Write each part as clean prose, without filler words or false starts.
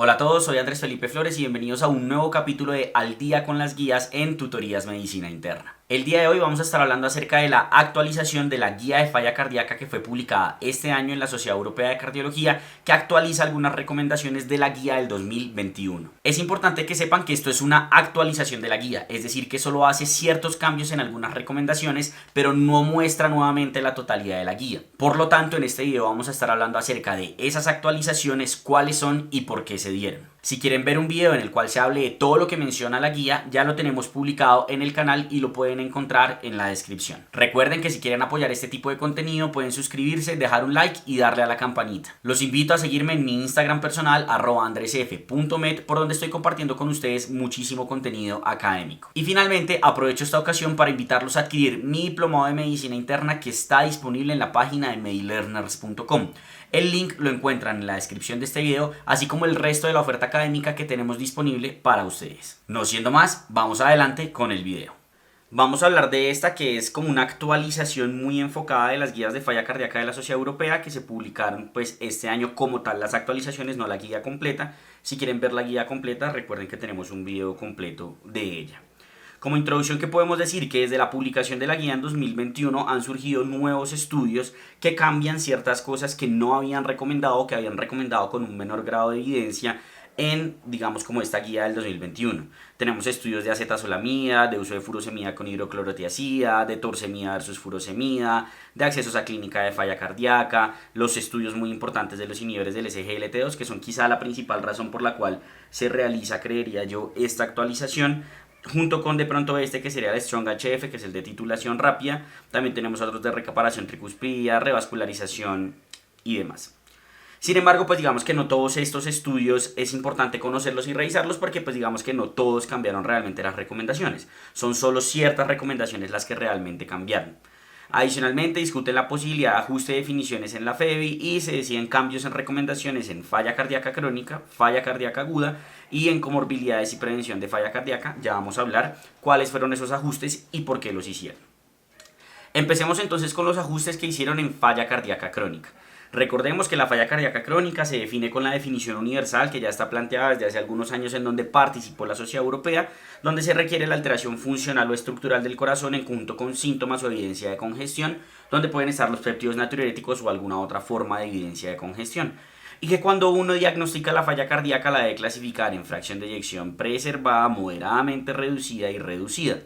Hola a todos, soy Andrés Felipe Flores y bienvenidos a un nuevo capítulo de Al día con las guías en Tutorías Medicina Interna. El día de hoy vamos a estar hablando acerca de la actualización de la guía de falla cardíaca que fue publicada este año en la Sociedad Europea de Cardiología, que actualiza algunas recomendaciones de la guía del 2021. Es importante que sepan que esto es una actualización de la guía, es decir, que solo hace ciertos cambios en algunas recomendaciones, pero no muestra nuevamente la totalidad de la guía. Por lo tanto, en este video vamos a estar hablando acerca de esas actualizaciones, cuáles son y por qué se dieron. Si quieren ver un video en el cual se hable de todo lo que menciona la guía, ya lo tenemos publicado en el canal y lo pueden encontrar en la descripción. Recuerden que si quieren apoyar este tipo de contenido pueden suscribirse, dejar un like y darle a la campanita. Los invito a seguirme en mi Instagram personal @andresf.med, por donde estoy compartiendo con ustedes muchísimo contenido académico. Y finalmente aprovecho esta ocasión para invitarlos a adquirir mi diplomado de medicina interna, que está disponible en la página de medilearners.com. El link lo encuentran en la descripción de este video, así como el resto de la oferta académica que tenemos disponible para ustedes. No siendo más, vamos adelante con el video. Vamos a hablar de esta, que es como una actualización muy enfocada de las guías de falla cardíaca de la Sociedad Europea, que se publicaron pues este año como tal las actualizaciones, no la guía completa. Si quieren ver la guía completa, recuerden que tenemos un video completo de ella. Como introducción, ¿qué podemos decir? Que desde la publicación de la guía en 2021 han surgido nuevos estudios que cambian ciertas cosas que no habían recomendado, que habían recomendado con un menor grado de evidencia en, digamos, como esta guía del 2021. Tenemos estudios de acetazolamida, de uso de furosemida con hidroclorotiazida, de torsemida versus furosemida, de accesos a clínica de falla cardíaca, los estudios muy importantes de los inhibidores del SGLT2, que son quizá la principal razón por la cual se realiza, creería yo, esta actualización, junto con de pronto este que sería el Strong HF, que es el de titulación rápida. También tenemos otros de recaparación tricuspida, revascularización y demás. Sin embargo, pues digamos que no todos estos estudios es importante conocerlos y revisarlos, porque pues digamos que no todos cambiaron realmente las recomendaciones. Son solo ciertas recomendaciones las que realmente cambiaron. Adicionalmente, discuten la posibilidad de ajuste de definiciones en la FEBI y se deciden cambios en recomendaciones en falla cardíaca crónica, falla cardíaca aguda y en comorbilidades y prevención de falla cardíaca. Ya vamos a hablar cuáles fueron esos ajustes y por qué los hicieron. Empecemos entonces con los ajustes que hicieron en falla cardíaca crónica. Recordemos que la falla cardíaca crónica se define con la definición universal que ya está planteada desde hace algunos años, en donde participó la Sociedad Europea, donde se requiere la alteración funcional o estructural del corazón en conjunto con síntomas o evidencia de congestión, donde pueden estar los péptidos natriuréticos o alguna otra forma de evidencia de congestión. Y que cuando uno diagnostica la falla cardíaca la debe clasificar en fracción de eyección preservada, moderadamente reducida y reducida.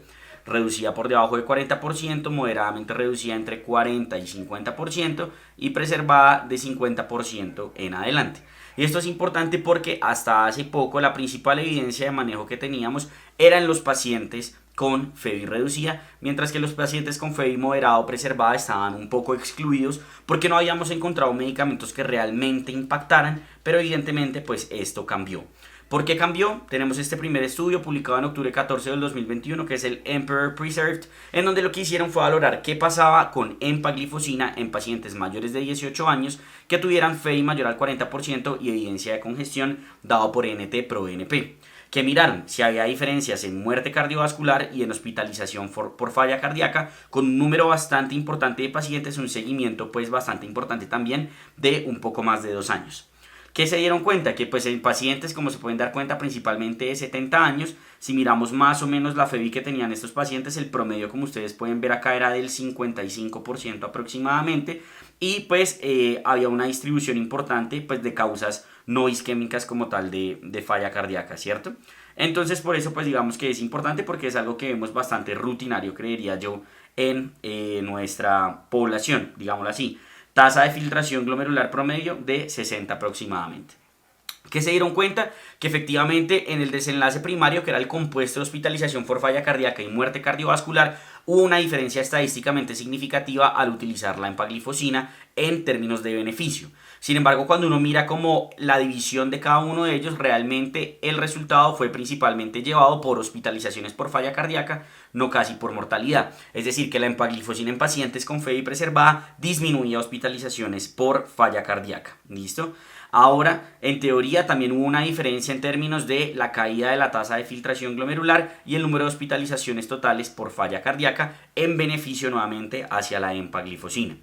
Reducida por debajo de 40%, moderadamente reducida entre 40 y 50% y preservada de 50% en adelante. Y esto es importante porque hasta hace poco la principal evidencia de manejo que teníamos era en los pacientes con FEBI reducida, mientras que los pacientes con FEBI moderado o preservada estaban un poco excluidos porque no habíamos encontrado medicamentos que realmente impactaran, pero evidentemente pues esto cambió. ¿Por qué cambió? Tenemos este primer estudio publicado en octubre 14 del 2021, que es el Emperor Preserved, en donde lo que hicieron fue valorar qué pasaba con empaglifosina en pacientes mayores de 18 años que tuvieran FEI mayor al 40% y evidencia de congestión dado por NT-proBNP. Que miraron si había diferencias en muerte cardiovascular y en hospitalización por falla cardíaca, con un número bastante importante de pacientes, un seguimiento pues bastante importante también de un poco más de 2 años. ¿Qué se dieron cuenta? Que pues en pacientes, como se pueden dar cuenta, principalmente de 70 años, si miramos más o menos la FEBI que tenían estos pacientes, el promedio, como ustedes pueden ver acá, era del 55% aproximadamente, y pues había una distribución importante pues de causas no isquémicas como tal de falla cardíaca, ¿cierto? Entonces por eso pues digamos que es importante, porque es algo que vemos bastante rutinario, creería yo, en nuestra población, digámoslo así. Tasa de filtración glomerular promedio de 60 aproximadamente. ¿Qué se dieron cuenta? Que efectivamente en el desenlace primario, que era el compuesto de hospitalización por falla cardíaca y muerte cardiovascular, hubo una diferencia estadísticamente significativa al utilizar la empaglifosina en términos de beneficio. Sin embargo, cuando uno mira como la división de cada uno de ellos, realmente el resultado fue principalmente llevado por hospitalizaciones por falla cardíaca, no casi por mortalidad. Es decir, que la empaglifosina en pacientes con FEBI preservada disminuía hospitalizaciones por falla cardíaca. ¿Listo? Ahora, en teoría, también hubo una diferencia en términos de la caída de la tasa de filtración glomerular y el número de hospitalizaciones totales por falla cardíaca, en beneficio nuevamente hacia la empaglifosina.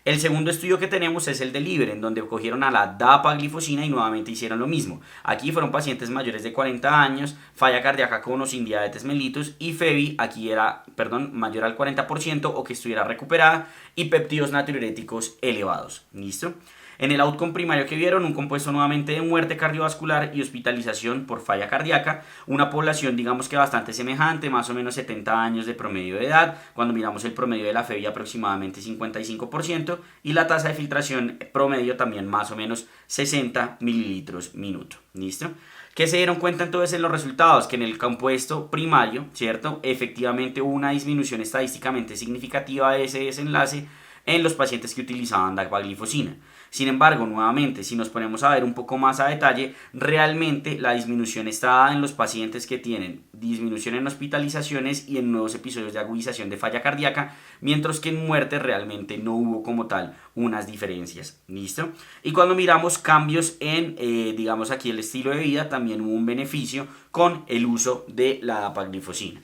El segundo estudio que tenemos es el de LIBER, en donde cogieron a la dapaglifosina y nuevamente hicieron lo mismo. Aquí fueron pacientes mayores de 40 años, falla cardíaca con o sin diabetes mellitus, y FEBI aquí era, mayor al 40% o que estuviera recuperada, y péptidos natriuréticos elevados. ¿Listo? En el outcome primario que vieron, un compuesto nuevamente de muerte cardiovascular y hospitalización por falla cardíaca, una población digamos que bastante semejante, más o menos 70 años de promedio de edad, cuando miramos el promedio de la FEBI aproximadamente 55% y la tasa de filtración promedio también más o menos 60 mililitros minuto. ¿Listo? ¿Qué se dieron cuenta entonces en los resultados? Que en el compuesto primario, ¿cierto? Efectivamente hubo una disminución estadísticamente significativa de ese desenlace en los pacientes que utilizaban dapaglifosina. Sin embargo, nuevamente, si nos ponemos a ver un poco más a detalle, realmente la disminución está dada en los pacientes que tienen disminución en hospitalizaciones y en nuevos episodios de agudización de falla cardíaca, mientras que en muerte realmente no hubo como tal unas diferencias. ¿Listo? Y cuando miramos cambios en, digamos aquí el estilo de vida, también hubo un beneficio con el uso de la dapaglifosina.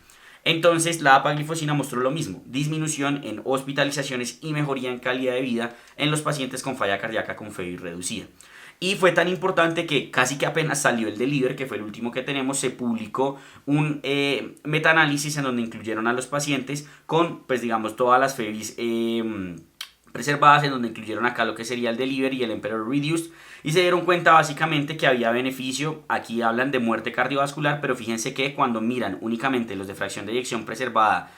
Entonces la dapaglifosina mostró lo mismo, disminución en hospitalizaciones y mejoría en calidad de vida en los pacientes con falla cardíaca con FEBI reducida. Y fue tan importante que casi que apenas salió el de LIBER, que fue el último que tenemos, se publicó un metaanálisis en donde incluyeron a los pacientes con, pues digamos, todas las FEBIs preservadas, en donde incluyeron acá lo que sería el de LIBER y el Emperor Reduced, y se dieron cuenta básicamente que había beneficio. Aquí hablan de muerte cardiovascular, pero fíjense que cuando miran únicamente los de fracción de eyección preservada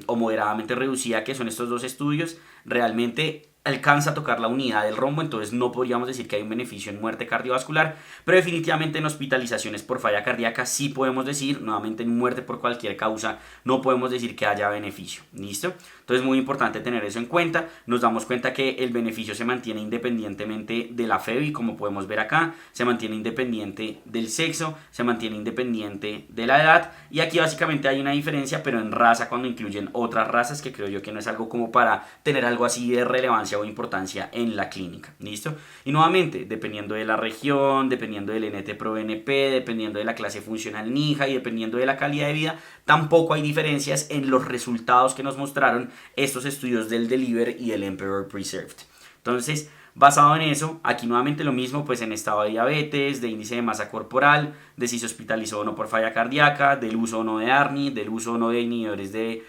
o moderadamente reducida, que son estos dos estudios, realmente alcanza a tocar la unidad del rombo, entonces no podríamos decir que hay un beneficio en muerte cardiovascular, pero definitivamente en hospitalizaciones por falla cardíaca sí podemos decir, nuevamente en muerte por cualquier causa no podemos decir que haya beneficio. ¿Listo? Entonces es muy importante tener eso en cuenta. Nos damos cuenta que el beneficio se mantiene independientemente de la FEBI, como podemos ver acá, se mantiene independiente del sexo, se mantiene independiente de la edad, y aquí básicamente hay una diferencia, pero en raza, cuando incluyen otras razas, que creo yo que no es algo como para tener algo así de relevancia o importancia en la clínica. ¿Listo? Y nuevamente, dependiendo de la región, dependiendo del NT-proBNP, dependiendo de la clase funcional NIHA y dependiendo de la calidad de vida, tampoco hay diferencias en los resultados que nos mostraron estos estudios del LIBER y el Emperor Preserved. Entonces, basado en eso, aquí nuevamente lo mismo, pues en estado de diabetes, de índice de masa corporal, de si se hospitalizó o no por falla cardíaca, del uso o no de ARNI, del uso o no de inhibidores de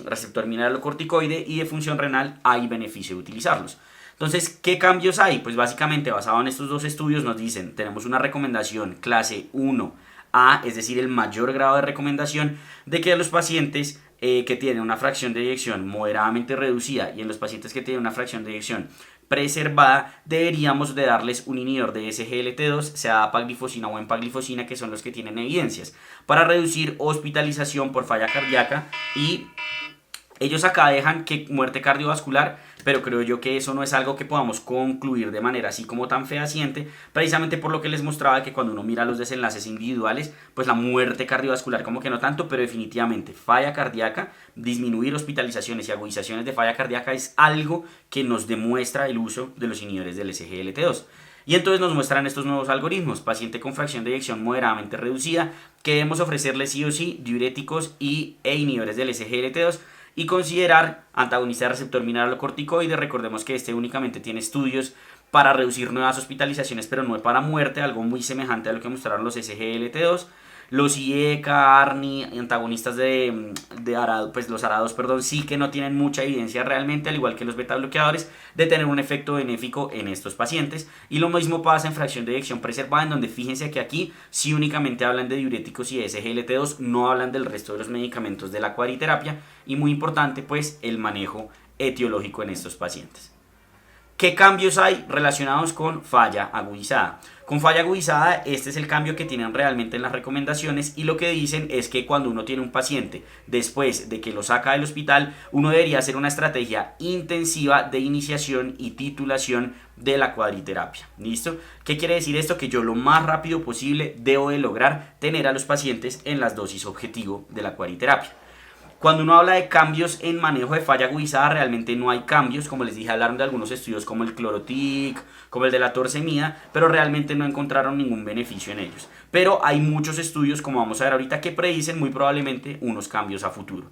receptor mineralocorticoide y de función renal, hay beneficio de utilizarlos. Entonces, ¿qué cambios hay? Pues básicamente basado en estos dos estudios nos dicen, tenemos una recomendación clase 1A, es decir, el mayor grado de recomendación de que los pacientes que tienen una fracción de eyección moderadamente reducida y en los pacientes que tienen una fracción de eyección preservada, deberíamos de darles un inhibidor de SGLT2, sea dapaglifosina o empaglifosina, que son los que tienen evidencias, para reducir hospitalización por falla cardíaca. Y ellos acá dejan que muerte cardiovascular, pero creo yo que eso no es algo que podamos concluir de manera así como tan fehaciente, precisamente por lo que les mostraba que cuando uno mira los desenlaces individuales, pues la muerte cardiovascular como que no tanto, pero definitivamente falla cardíaca, disminuir hospitalizaciones y agudizaciones de falla cardíaca es algo que nos demuestra el uso de los inhibidores del SGLT2. Y entonces nos muestran estos nuevos algoritmos: paciente con fracción de eyección moderadamente reducida, que debemos ofrecerle sí o sí diuréticos e inhibidores del SGLT2, y considerar antagonista de receptor mineralocorticoide. Recordemos que este únicamente tiene estudios para reducir nuevas hospitalizaciones, pero no para muerte, algo muy semejante a lo que mostraron los SGLT2. Los IECA, ARNI, antagonistas de ARA, pues los ARA2, perdón, sí que no tienen mucha evidencia realmente, al igual que los beta bloqueadores, de tener un efecto benéfico en estos pacientes. Y lo mismo pasa en fracción de eyección preservada, en donde fíjense que aquí sí únicamente hablan de diuréticos y de SGLT2, no hablan del resto de los medicamentos de la cuadriterapia. Y muy importante, pues, el manejo etiológico en estos pacientes. ¿Qué cambios hay relacionados con falla agudizada? Con falla agudizada, este es el cambio que tienen realmente en las recomendaciones, y lo que dicen es que cuando uno tiene un paciente, después de que lo saca del hospital, uno debería hacer una estrategia intensiva de iniciación y titulación de la cuadriterapia. ¿Listo? ¿Qué quiere decir esto? Que yo lo más rápido posible debo de lograr tener a los pacientes en las dosis objetivo de la cuadriterapia. Cuando uno habla de cambios en manejo de falla agudizada, realmente no hay cambios. Como les dije, hablaron de algunos estudios como el Clorotic, como el de la torcemida, pero realmente no encontraron ningún beneficio en ellos. Pero hay muchos estudios, como vamos a ver ahorita, que predicen muy probablemente unos cambios a futuro.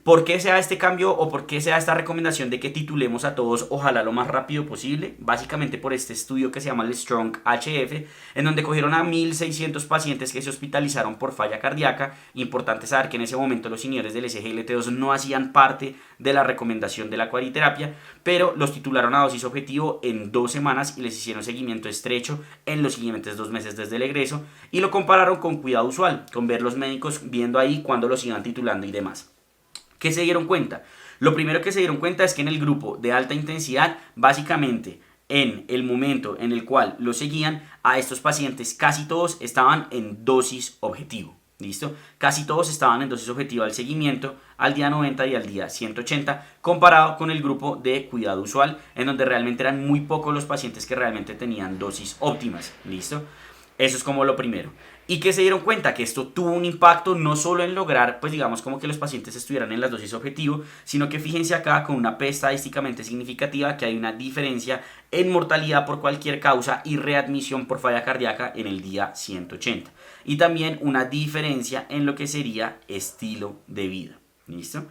¿Por qué se da este cambio o por qué se da esta recomendación de que titulemos a todos ojalá lo más rápido posible? Básicamente por este estudio que se llama el Strong HF, en donde cogieron a 1.600 pacientes que se hospitalizaron por falla cardíaca. Importante saber que en ese momento los inhibidores del SGLT2 no hacían parte de la recomendación de la cuariterapia, pero los titularon a dosis objetivo en 2 semanas y les hicieron seguimiento estrecho en los siguientes 2 meses desde el egreso y lo compararon con cuidado usual, con ver los médicos viendo ahí cuándo los iban titulando y demás. ¿Qué se dieron cuenta? Lo primero que se dieron cuenta es que en el grupo de alta intensidad, básicamente en el momento en el cual lo seguían, a estos pacientes casi todos estaban en dosis objetivo. ¿Listo? Casi todos estaban en dosis objetiva al seguimiento al día 90 y al día 180, comparado con el grupo de cuidado usual, en donde realmente eran muy pocos los pacientes que realmente tenían dosis óptimas. ¿Listo? Eso es como lo primero. Y que se dieron cuenta que esto tuvo un impacto no solo en lograr, pues digamos, como que los pacientes estuvieran en las dosis objetivo, sino que fíjense acá con una P estadísticamente significativa que hay una diferencia en mortalidad por cualquier causa y readmisión por falla cardíaca en el día 180. Y también una diferencia en lo que sería estilo de vida. ¿Listo?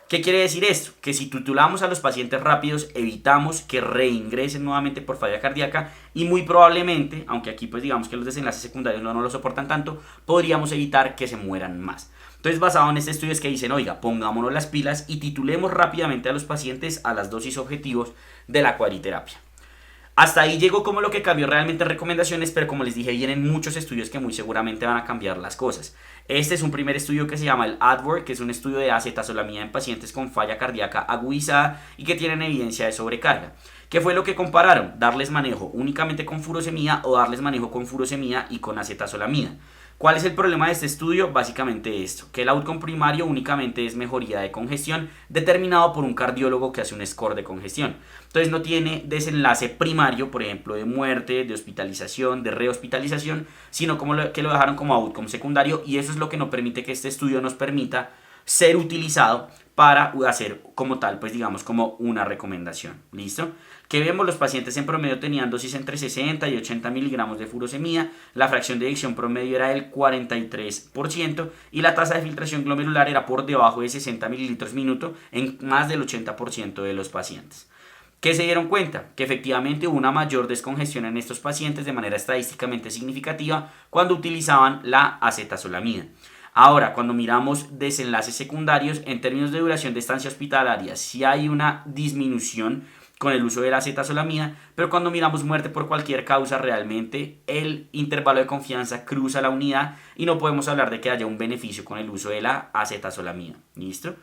¿Qué quiere decir esto? Que si titulamos a los pacientes rápidos, evitamos que reingresen nuevamente por falla cardíaca y muy probablemente, aunque aquí pues digamos que los desenlaces secundarios no lo soportan tanto, podríamos evitar que se mueran más. Entonces, basado en este estudio es que dicen, oiga, pongámonos las pilas y titulemos rápidamente a los pacientes a las dosis objetivos de la cuariterapia. Hasta ahí llegó como lo que cambió realmente recomendaciones, pero como les dije, vienen muchos estudios que muy seguramente van a cambiar las cosas. Este es un primer estudio que se llama el ADWORK, que es un estudio de acetazolamida en pacientes con falla cardíaca agudizada y que tienen evidencia de sobrecarga. ¿Qué fue lo que compararon? Darles manejo únicamente con furosemida o darles manejo con furosemida y con acetazolamida. ¿Cuál es el problema de este estudio? Básicamente esto, que el outcome primario únicamente es mejoría de congestión determinado por un cardiólogo que hace un score de congestión. Entonces no tiene desenlace primario, por ejemplo, de muerte, de hospitalización, de rehospitalización, sino que lo dejaron como outcome secundario y eso es lo que no permite que este estudio nos permita ser utilizado para hacer como tal, pues digamos como una recomendación. ¿Listo? Que vemos, los pacientes en promedio tenían dosis entre 60 y 80 miligramos de furosemida, la fracción de eyección promedio era del 43% y la tasa de filtración glomerular era por debajo de 60 mililitros minuto en más del 80% de los pacientes. ¿Qué se dieron cuenta? Que efectivamente hubo una mayor descongestión en estos pacientes de manera estadísticamente significativa cuando utilizaban la acetazolamida. Ahora, cuando miramos desenlaces secundarios, en términos de duración de estancia hospitalaria, sí hay una disminución con el uso de la acetazolamida, pero cuando miramos muerte por cualquier causa, realmente el intervalo de confianza cruza la unidad y no podemos hablar de que haya un beneficio con el uso de la acetazolamida. ¿Listo?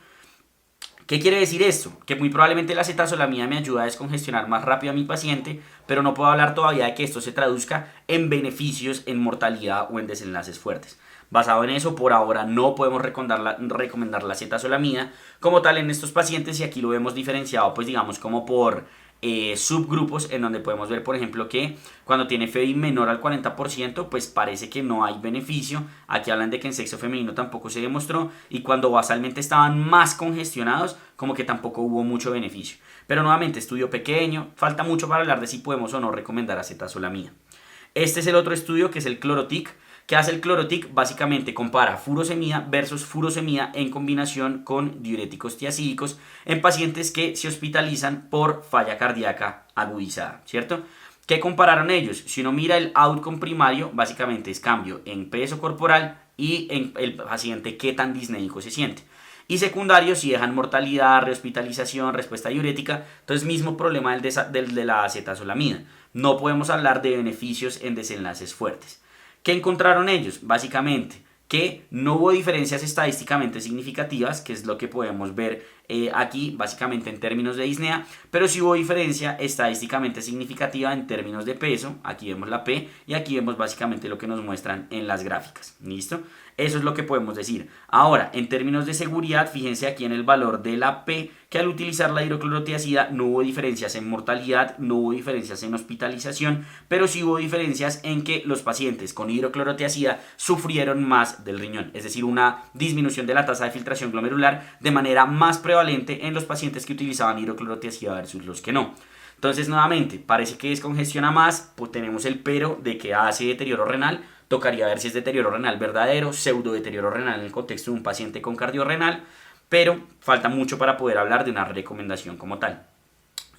¿Qué quiere decir esto? Que muy probablemente la acetazolamida me ayuda a descongestionar más rápido a mi paciente, pero no puedo hablar todavía de que esto se traduzca en beneficios en mortalidad o en desenlaces fuertes. Basado en eso, por ahora no podemos recomendar la acetazolamida como tal en estos pacientes y aquí lo vemos diferenciado, pues digamos como por subgrupos en donde podemos ver, por ejemplo, que cuando tiene FEI menor al 40%, pues parece que no hay beneficio. Aquí hablan de que en sexo femenino tampoco se demostró y cuando basalmente estaban más congestionados, como que tampoco hubo mucho beneficio. Pero nuevamente, estudio pequeño, falta mucho para hablar de si podemos o no recomendar acetazolamida. Este es el otro estudio que es el CLOROTIC. ¿Qué hace el CLOROTIC? Básicamente compara furosemida versus furosemida en combinación con diuréticos tiazídicos en pacientes que se hospitalizan por falla cardíaca agudizada, ¿cierto? ¿Qué compararon ellos? Si uno mira el outcome primario, básicamente es cambio en peso corporal y en el paciente qué tan disnéico se siente. Y secundarios si dejan mortalidad, rehospitalización, respuesta diurética. Entonces mismo problema del de la acetazolamida. No podemos hablar de beneficios en desenlaces fuertes. ¿Qué encontraron ellos? Básicamente que no hubo diferencias estadísticamente significativas, que es lo que podemos ver aquí básicamente en términos de disnea, pero sí hubo diferencia estadísticamente significativa en términos de peso. Aquí vemos la P y aquí vemos básicamente lo que nos muestran en las gráficas. ¿Listo? Eso es lo que podemos decir. Ahora, en términos de seguridad, fíjense aquí en el valor de la P, que al utilizar la hidroclorotiazida no hubo diferencias en mortalidad, no hubo diferencias en hospitalización, pero sí hubo diferencias en que los pacientes con hidroclorotiazida sufrieron más del riñón, es decir, una disminución de la tasa de filtración glomerular de manera más prevalente en los pacientes que utilizaban hidroclorotiazida versus los que no. Entonces, nuevamente, parece que descongestiona más, pues tenemos el pero de que hace deterioro renal. Tocaría ver si es deterioro renal verdadero, pseudo deterioro renal en el contexto de un paciente con cardiorrenal. pero falta mucho para poder hablar de una recomendación como tal.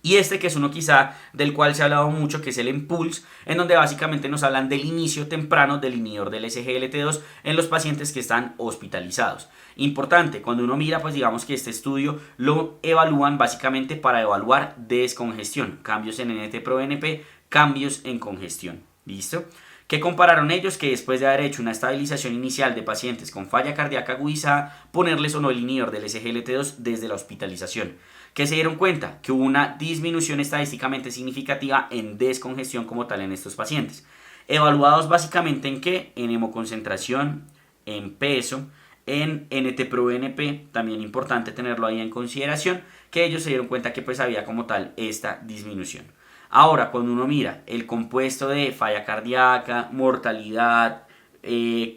Y este que es uno quizá del cual se ha hablado mucho, que es el Impulse, en donde básicamente nos hablan del inicio temprano del inhibidor del SGLT2 en los pacientes que están hospitalizados. Importante, cuando uno mira, pues digamos que este estudio lo evalúan básicamente para evaluar descongestión, cambios en NT-proBNP, cambios en congestión. ¿Listo? ¿Qué compararon ellos? Que después de haber hecho una estabilización inicial de pacientes con falla cardíaca agudizada, ponerles o no el inhibidor del SGLT2 desde la hospitalización. ¿Qué se dieron cuenta? Que hubo una disminución estadísticamente significativa en descongestión como tal en estos pacientes. Evaluados básicamente en qué? En hemoconcentración, en peso, en NT-proBNP, también importante tenerlo ahí en consideración, que ellos se dieron cuenta que pues había como tal esta disminución. Ahora, cuando uno mira el compuesto de falla cardíaca, mortalidad,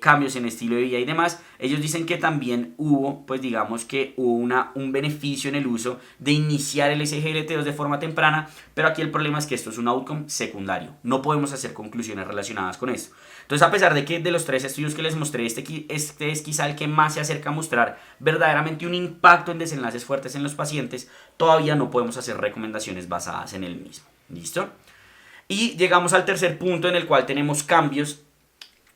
cambios en estilo de vida y demás, ellos dicen que también hubo, pues digamos que hubo un beneficio en el uso de iniciar el SGLT2 de forma temprana, pero aquí el problema es que esto es un outcome secundario, no podemos hacer conclusiones relacionadas con esto. Entonces, a pesar de que de los 3 estudios que les mostré, este es quizá el que más se acerca a mostrar verdaderamente un impacto en desenlaces fuertes en los pacientes, todavía no podemos hacer recomendaciones basadas en el mismo. ¿Listo? Y llegamos al tercer punto en el cual tenemos cambios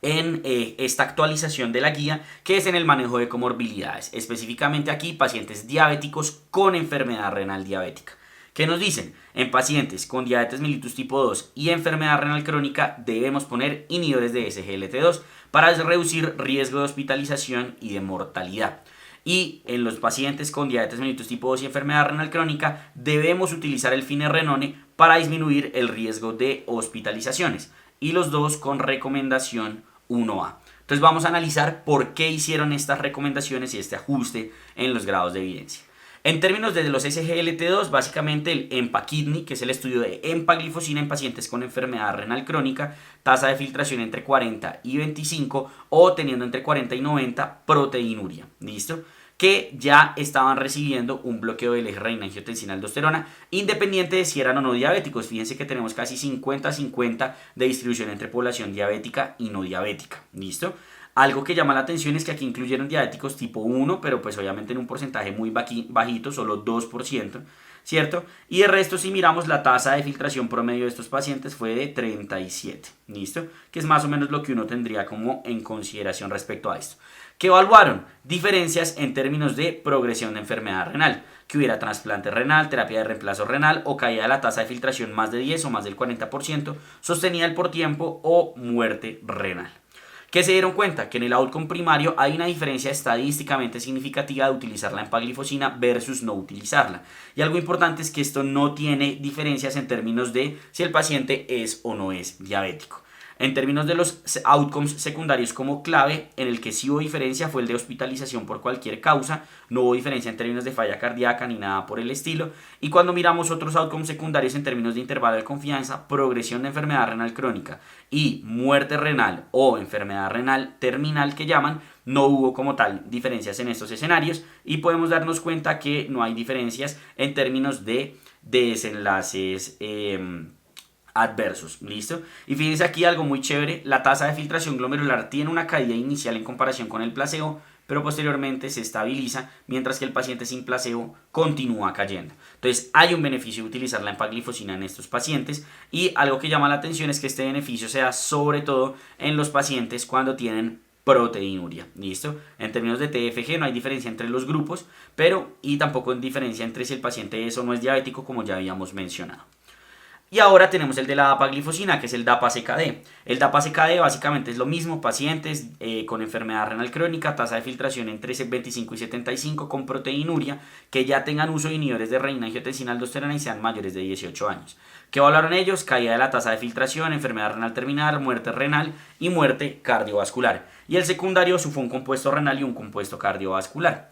en esta actualización de la guía, que es en el manejo de comorbilidades, específicamente aquí pacientes diabéticos con enfermedad renal diabética. ¿Qué nos dicen? En pacientes con diabetes mellitus tipo 2 y enfermedad renal crónica debemos poner inhibidores de SGLT2 para reducir riesgo de hospitalización y de mortalidad. Y en los pacientes con diabetes mellitus tipo 2 y enfermedad renal crónica debemos utilizar el finerenone para disminuir el riesgo de hospitalizaciones. Y los dos con recomendación 1A. Entonces vamos a analizar por qué hicieron estas recomendaciones y este ajuste en los grados de evidencia. En términos de los SGLT2, básicamente el EMPA-KIDNEY, que es el estudio de empaglifosina en pacientes con enfermedad renal crónica, tasa de filtración entre 40 y 25 o teniendo entre 40 y 90 proteinuria. ¿Listo? Que ya estaban recibiendo un bloqueo del eje renina-angiotensina-aldosterona, independiente de si eran o no diabéticos. Fíjense que tenemos casi 50-50 de distribución entre población diabética y no diabética. ¿Listo? Algo que llama la atención es que aquí incluyeron diabéticos tipo 1, pero pues obviamente en un porcentaje muy bajito, solo 2%, ¿cierto? Y el resto, si miramos, la tasa de filtración promedio de estos pacientes fue de 37, ¿listo? Que es más o menos lo que uno tendría como en consideración respecto a esto. ¿Qué evaluaron? Diferencias en términos de progresión de enfermedad renal, que hubiera trasplante renal, terapia de reemplazo renal o caída de la tasa de filtración más de 10 o más del 40%, sostenida por tiempo o muerte renal. ¿Qué se dieron cuenta? Que en el outcome primario hay una diferencia estadísticamente significativa de utilizar la empaglifosina versus no utilizarla. Y algo importante es que esto no tiene diferencias en términos de si el paciente es o no es diabético. En términos de los outcomes secundarios como clave, en el que sí hubo diferencia fue el de hospitalización por cualquier causa, no hubo diferencia en términos de falla cardíaca ni nada por el estilo. Y cuando miramos otros outcomes secundarios en términos de intervalo de confianza, progresión de enfermedad renal crónica y muerte renal o enfermedad renal terminal que llaman, no hubo como tal diferencias en estos escenarios y podemos darnos cuenta que no hay diferencias en términos de desenlaces adversos, ¿listo? Y fíjense aquí algo muy chévere, la tasa de filtración glomerular tiene una caída inicial en comparación con el placebo, pero posteriormente se estabiliza, mientras que el paciente sin placebo continúa cayendo. Entonces hay un beneficio de utilizar la empaglifosina en estos pacientes y algo que llama la atención es que este beneficio se da sobre todo en los pacientes cuando tienen proteinuria, ¿listo? En términos de TFG no hay diferencia entre los grupos, pero y tampoco hay diferencia entre si el paciente es o no es diabético, como ya habíamos mencionado. Y ahora tenemos el de la dapaglifosina, que es el DAPA-CKD. El DAPA-CKD básicamente es lo mismo, pacientes con enfermedad renal crónica, tasa de filtración entre 25 y 75 con proteinuria, que ya tengan uso de inhibidores de renina-angiotensina-aldosterona y sean mayores de 18 años. ¿Qué valoraron ellos? Caída de la tasa de filtración, enfermedad renal terminal, muerte renal y muerte cardiovascular. Y el secundario fue un compuesto renal y un compuesto cardiovascular.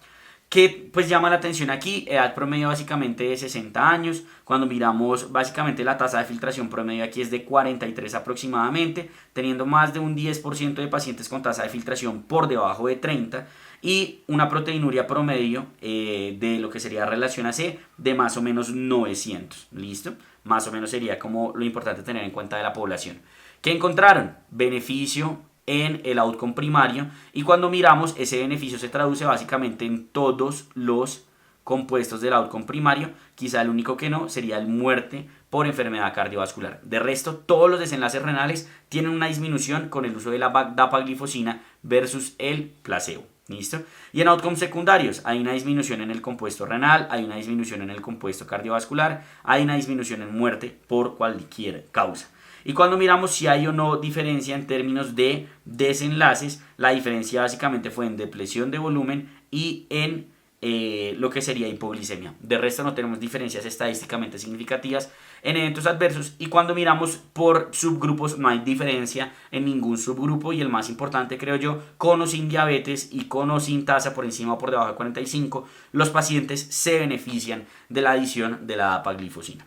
¿Qué pues llama la atención aquí? Edad promedio básicamente de 60 años. Cuando miramos básicamente la tasa de filtración promedio aquí es de 43 aproximadamente, teniendo más de un 10% de pacientes con tasa de filtración por debajo de 30 y una proteinuria promedio de lo que sería relación AC de más o menos 900. ¿Listo? Más o menos sería como lo importante tener en cuenta de la población. ¿Qué encontraron? Beneficio en el outcome primario, y cuando miramos ese beneficio se traduce básicamente en todos los compuestos del outcome primario. Quizá el único que no sería el muerte por enfermedad cardiovascular. De resto, todos los desenlaces renales tienen una disminución con el uso de la dapaglifosina versus el placebo. ¿Listo? Y en outcomes secundarios hay una disminución en el compuesto renal, hay una disminución en el compuesto cardiovascular, hay una disminución en muerte por cualquier causa. Y cuando miramos si hay o no diferencia en términos de desenlaces, la diferencia básicamente fue en depresión de volumen y en lo que sería hipoglicemia. De resto no tenemos diferencias estadísticamente significativas en eventos adversos, y cuando miramos por subgrupos no hay diferencia en ningún subgrupo, y el más importante creo yo, con o sin diabetes y con o sin tasa por encima o por debajo de 45, los pacientes se benefician de la adición de la dapaglifosina.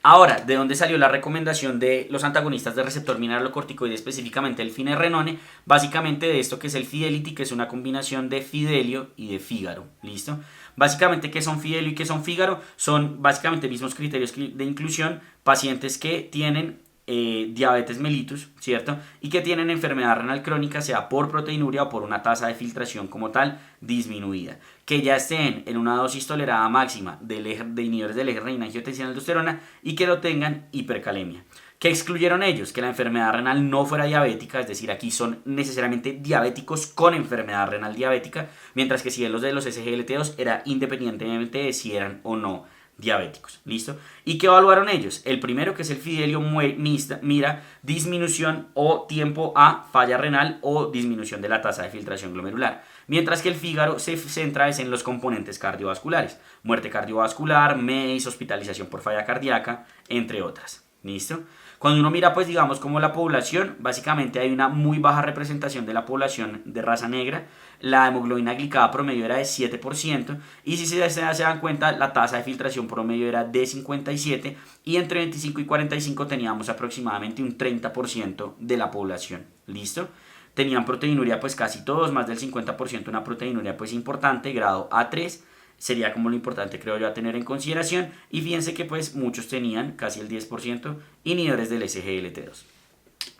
Ahora, ¿de dónde salió la recomendación de los antagonistas del receptor mineralocorticoide, específicamente el finerenone? Básicamente de esto que es el Fidelity, que es una combinación de Fidelio y de Fígaro. ¿Listo? Básicamente, ¿qué son Fidelio y qué son Fígaro? Son básicamente mismos criterios de inclusión, pacientes que tienen diabetes mellitus, ¿cierto? Y que tienen enfermedad renal crónica, sea por proteinuria o por una tasa de filtración como tal disminuida. Que ya estén en una dosis tolerada máxima de inhibidores del eje renina-angiotensina-aldosterona y que no tengan hipercalemia. ¿Qué excluyeron ellos? Que la enfermedad renal no fuera diabética, es decir, aquí son necesariamente diabéticos con enfermedad renal diabética, mientras que si en los de los SGLT2 era independientemente de si eran o no diabéticos. ¿Listo? ¿Y qué evaluaron ellos? El primero, que es el Fidelio, mira disminución o tiempo a falla renal o disminución de la tasa de filtración glomerular, mientras que el Fígaro se centra en los componentes cardiovasculares, muerte cardiovascular, MACE, hospitalización por falla cardíaca, entre otras. ¿Listo? Cuando uno mira, pues digamos, como la población, básicamente hay una muy baja representación de la población de raza negra. La hemoglobina glicada promedio era de 7%, y si se dan cuenta, la tasa de filtración promedio era de 57, y entre 25 y 45 teníamos aproximadamente un 30% de la población. ¿Listo? Tenían proteinuria pues casi todos, más del 50%, una proteinuria pues importante, grado A3, sería como lo importante creo yo a tener en consideración, y fíjense que pues muchos tenían, casi el 10%, inhibidores del SGLT2.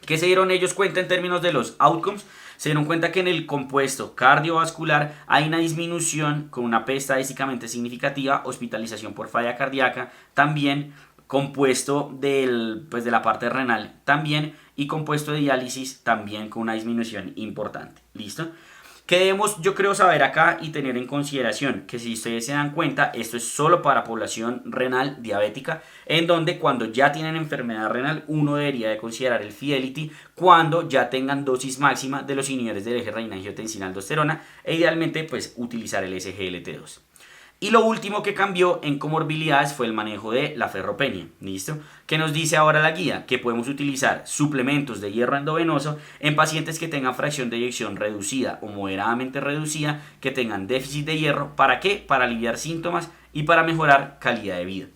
¿Qué se dieron ellos cuenta en términos de los outcomes? Se dieron cuenta que en el compuesto cardiovascular hay una disminución con una P estadísticamente significativa, hospitalización por falla cardíaca también, compuesto de la parte renal también, y compuesto de diálisis también con una disminución importante. ¿Listo? ¿Qué debemos, yo creo, saber acá y tener en consideración? Que si ustedes se dan cuenta, esto es solo para población renal diabética, en donde cuando ya tienen enfermedad renal, uno debería de considerar el Fidelity cuando ya tengan dosis máxima de los inhibidores del eje renina-angiotensina-aldosterona, e idealmente pues utilizar el SGLT2. Y lo último que cambió en comorbilidades fue el manejo de la ferropenia. ¿Listo? ¿Qué nos dice ahora la guía? Que podemos utilizar suplementos de hierro endovenoso en pacientes que tengan fracción de eyección reducida o moderadamente reducida, que tengan déficit de hierro. ¿Para qué? Para aliviar síntomas y para mejorar calidad de vida.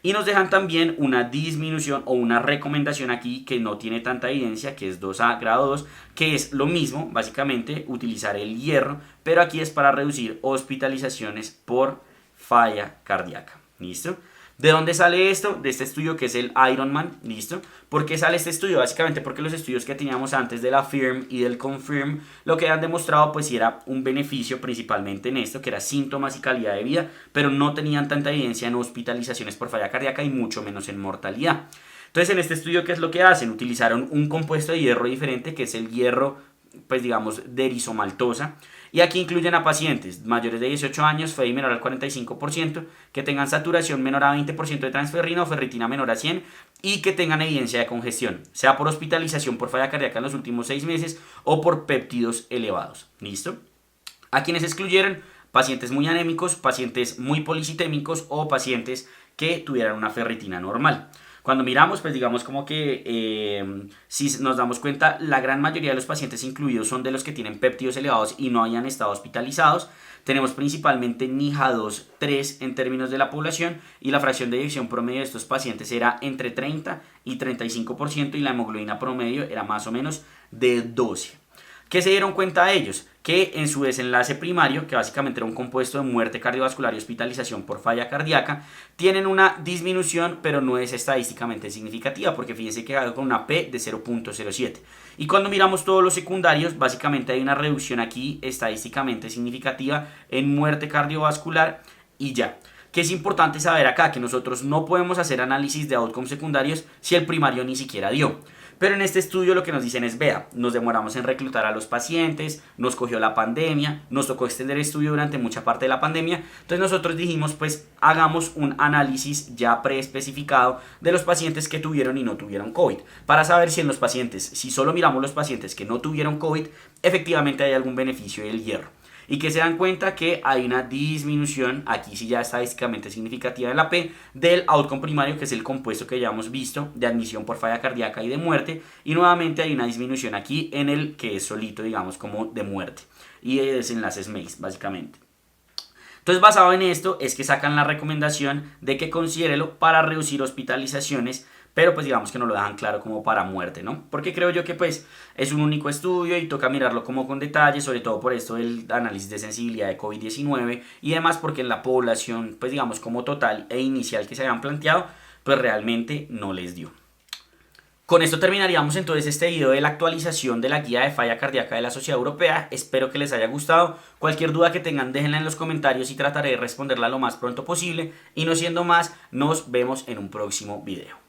Y nos dejan también una disminución o una recomendación aquí que no tiene tanta evidencia, que es 2A grado 2, que es lo mismo, básicamente, utilizar el hierro, pero aquí es para reducir hospitalizaciones por falla cardíaca. ¿Listo? ¿De dónde sale esto? De este estudio que es el Ironman. ¿Listo? ¿Por qué sale este estudio? Básicamente porque los estudios que teníamos antes de la FIRM y del CONFIRM lo que han demostrado pues era un beneficio principalmente en esto, que era síntomas y calidad de vida, pero no tenían tanta evidencia en hospitalizaciones por falla cardíaca y mucho menos en mortalidad. Entonces en este estudio, ¿qué es lo que hacen? Utilizaron un compuesto de hierro diferente, que es el hierro, pues digamos, de erizomaltosa. Y aquí incluyen a pacientes mayores de 18 años, FEI menor al 45%, que tengan saturación menor a 20% de transferrina o ferritina menor a 100 y que tengan evidencia de congestión, sea por hospitalización por falla cardíaca en los últimos 6 meses o por péptidos elevados. ¿Listo? A quienes excluyeron, pacientes muy anémicos, pacientes muy policitémicos o pacientes que tuvieran una ferritina normal. Cuando miramos, pues digamos como que si nos damos cuenta, la gran mayoría de los pacientes incluidos son de los que tienen péptidos elevados y no hayan estado hospitalizados. Tenemos principalmente NIHA2, 3 en términos de la población, y la fracción de eyección promedio de estos pacientes era entre 30 y 35% y la hemoglobina promedio era más o menos de 12. ¿Qué se dieron cuenta ellos? Que en su desenlace primario, que básicamente era un compuesto de muerte cardiovascular y hospitalización por falla cardíaca, tienen una disminución, pero no es estadísticamente significativa, porque fíjense que quedado con una P de 0.07. Y cuando miramos todos los secundarios, básicamente hay una reducción aquí estadísticamente significativa en muerte cardiovascular y ya. ¿Qué es importante saber acá? Que nosotros no podemos hacer análisis de outcomes secundarios si el primario ni siquiera dio. Pero en este estudio lo que nos dicen es, vea, nos demoramos en reclutar a los pacientes, nos cogió la pandemia, nos tocó extender el estudio durante mucha parte de la pandemia, entonces nosotros dijimos, pues hagamos un análisis ya preespecificado de los pacientes que tuvieron y no tuvieron COVID, para saber si en los pacientes, si solo miramos los pacientes que no tuvieron COVID, efectivamente hay algún beneficio del hierro. Y que se dan cuenta que hay una disminución, aquí sí ya estadísticamente significativa de la P, del outcome primario, que es el compuesto que ya hemos visto de admisión por falla cardíaca y de muerte, y nuevamente hay una disminución aquí en el que es solito, digamos, como de muerte, y de desenlaces MACE, básicamente. Entonces, basado en esto, es que sacan la recomendación de que considérelo para reducir hospitalizaciones, pero pues digamos que no lo dejan claro como para muerte, ¿no? Porque creo yo que pues es un único estudio y toca mirarlo como con detalle, sobre todo por esto del análisis de sensibilidad de COVID-19 y demás, porque en la población, pues digamos como total e inicial que se habían planteado, pues realmente no les dio. Con esto terminaríamos entonces este video de la actualización de la guía de falla cardíaca de la Sociedad Europea. Espero que les haya gustado. Cualquier duda que tengan déjenla en los comentarios y trataré de responderla lo más pronto posible. Y no siendo más, nos vemos en un próximo video.